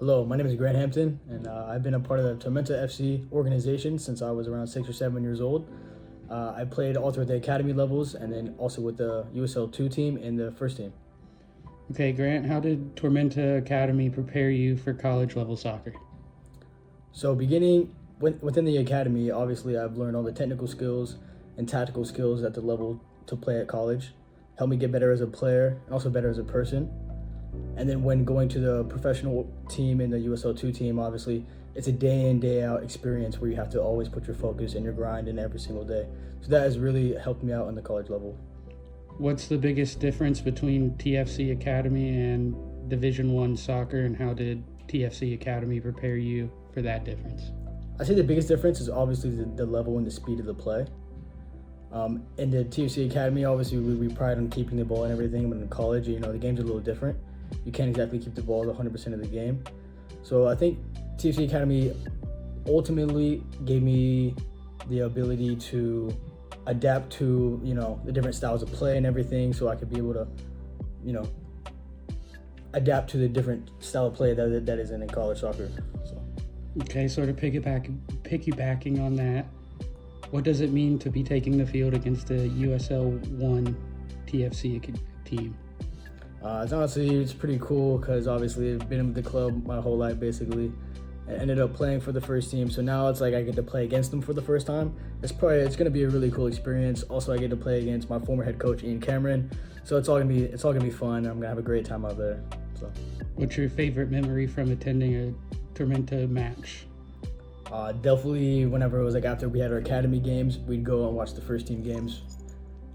Hello, my name is Grant Hampton, and I've been a part of the Tormenta FC organization since I was around 6 or 7 years old. I played all through the academy levels and then also with the USL 2 team and the first team. Okay, Grant, how did Tormenta Academy prepare you for college level soccer? So, beginning within the academy, obviously, I've learned all the technical skills and tactical skills at the level to play at college. Helped me get better as a player and also better as a person. And then when going to the professional team and the USL 2 team, obviously, it's a day in, day out experience where you have to always put your focus and your grind in every single day. So that has really helped me out on the college level. What's the biggest difference between TFC Academy and Division One soccer, and how did TFC Academy prepare you for that difference? I say the biggest difference is obviously the level and the speed of the play. In the TFC Academy, obviously, we pride on keeping the ball and everything, but in college, the game's a little different. You can't exactly keep the ball 100% of the game. So I think TFC Academy ultimately gave me the ability to adapt to, the different styles of play and everything, so I could be able to, adapt to the different style of play that is in college soccer. So. Okay, sort of piggybacking on that, what does it mean to be taking the field against the USL1 TFC team? It's pretty cool because obviously I've been with the club my whole life basically. I ended up playing for the first team, so now it's like I get to play against them for the first time. It's going to be a really cool experience. Also, I get to play against my former head coach Ian Cameron, so it's all gonna be fun. I'm gonna have a great time out there. So, what's your favorite memory from attending a Tormenta match? Definitely whenever it was like after we had our academy games, we'd go and watch the first team games.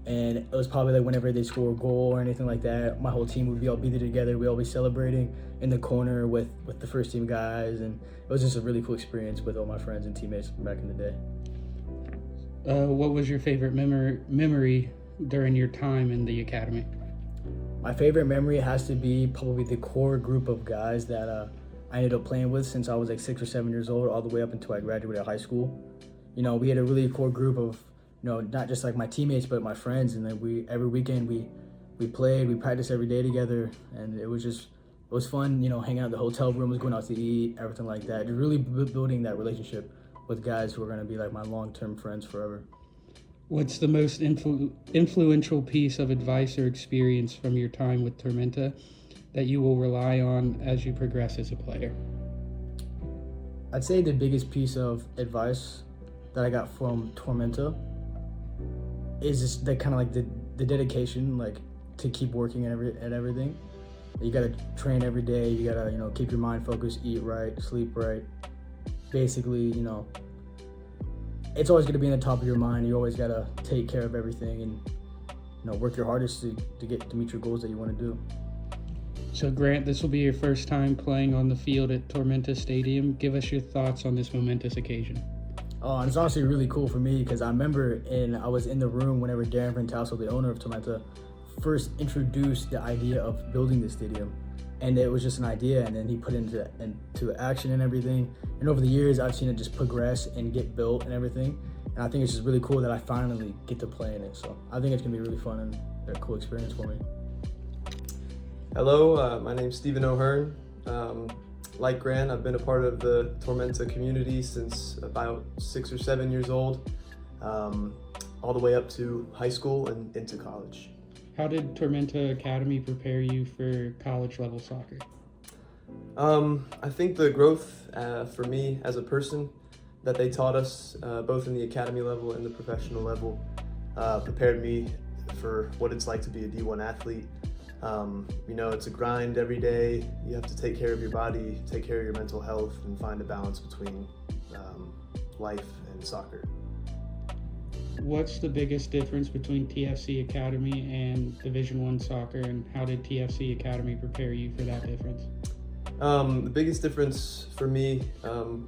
And it was probably like whenever they score a goal or anything like that, my whole team would be there together. We'd all be celebrating in the corner with the first team guys, and it was just a really cool experience with all my friends and teammates back in the day. What was your favorite memory during your time in the academy? My favorite memory has to be probably the core group of guys that I ended up playing with since I was like 6 or 7 years old, all the way up until I graduated high school. We had a really core group of not just like my teammates, but my friends. And then every weekend we played, we practiced every day together. And it was fun, hanging out in the hotel rooms, going out to eat, everything like that. Just really building that relationship with guys who are going to be like my long-term friends forever. What's the most influential piece of advice or experience from your time with Tormenta that you will rely on as you progress as a player? I'd say the biggest piece of advice that I got from Tormenta is just the kind of like the dedication, like to keep working at everything. You gotta train every day. You gotta keep your mind focused, eat right, sleep right. Basically, it's always gonna be in the top of your mind. You always gotta take care of everything and work your hardest to meet your goals that you want to do. So Grant, this will be your first time playing on the field at Tormenta Stadium. Give us your thoughts on this momentous occasion. Oh, and it's honestly really cool for me because I remember I was in the room whenever Darren Tassel, the owner of Tormenta, first introduced the idea of building the stadium. And it was just an idea, and then he put it into action and everything. And over the years, I've seen it just progress and get built and everything. And I think it's just really cool that I finally get to play in it. So I think it's gonna be really fun and a cool experience for me. Hello, my name's Stephen O'Hearn. Like Grant, I've been a part of the Tormenta community since about 6 or 7 years old, all the way up to high school and into college. How did Tormenta Academy prepare you for college level soccer? I think the growth for me as a person that they taught us, both in the academy level and the professional level, prepared me for what it's like to be a D1 athlete. It's a grind every day. You have to take care of your body, take care of your mental health, and find a balance between life and soccer. What's the biggest difference between TFC Academy and Division One soccer, and how did TFC Academy prepare you for that difference? The biggest difference for me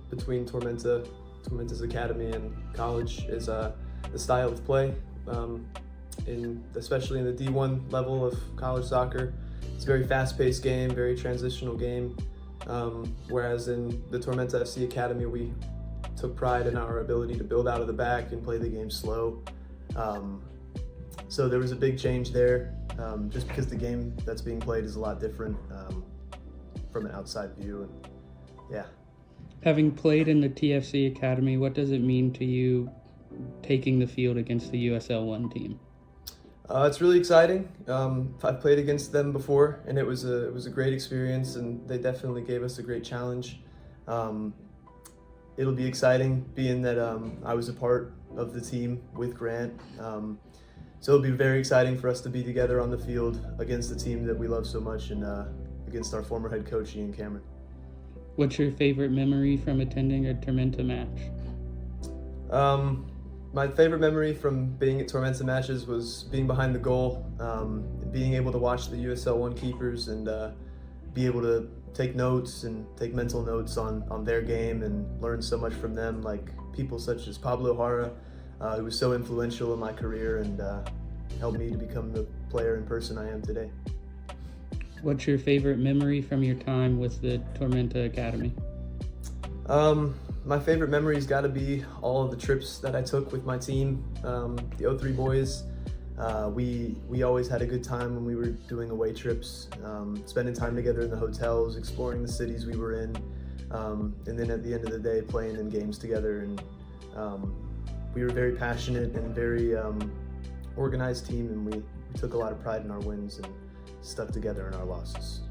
between Tormenta's academy and college is the style of play. Especially in the D1 level of college soccer, it's a very fast-paced game, very transitional game. Whereas in the Tormenta FC Academy, we took pride in our ability to build out of the back and play the game slow. So there was a big change there, just because the game that's being played is a lot different from an outside view. yeah. Having played in the TFC Academy, what does it mean to you taking the field against the USL1 team? It's really exciting. I've played against them before, and it was a great experience, and they definitely gave us a great challenge. It'll be exciting being that I was a part of the team with Grant. So it'll be very exciting for us to be together on the field against the team that we love so much, and against our former head coach, Ian Cameron. What's your favorite memory from attending a Tormenta match? My favorite memory from being at Tormenta matches was being behind the goal, being able to watch the USL1 keepers and be able to take notes and take mental notes on their game and learn so much from them, like people such as Pablo Jara, who was so influential in my career and helped me to become the player and person I am today. What's your favorite memory from your time with the Tormenta Academy? My favorite memory's got to be all of the trips that I took with my team, the 03 boys. We always had a good time when we were doing away trips, spending time together in the hotels, exploring the cities we were in, and then at the end of the day playing in games together. And we were very passionate and very organized team, and we took a lot of pride in our wins and stuck together in our losses.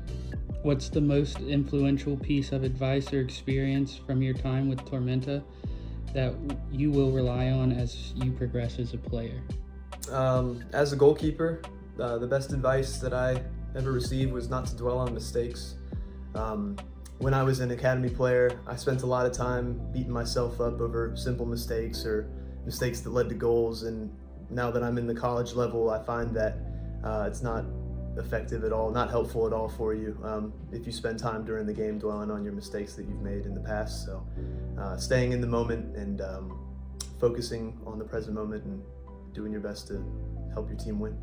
What's the most influential piece of advice or experience from your time with Tormenta that you will rely on as you progress as a player? As a goalkeeper, the best advice that I ever received was not to dwell on mistakes. When I was an academy player, I spent a lot of time beating myself up over simple mistakes or mistakes that led to goals, and now that I'm in the college level, I find that it's not effective at all, not helpful at all for you if you spend time during the game dwelling on your mistakes that you've made in the past. So staying in the moment and focusing on the present moment and doing your best to help your team win.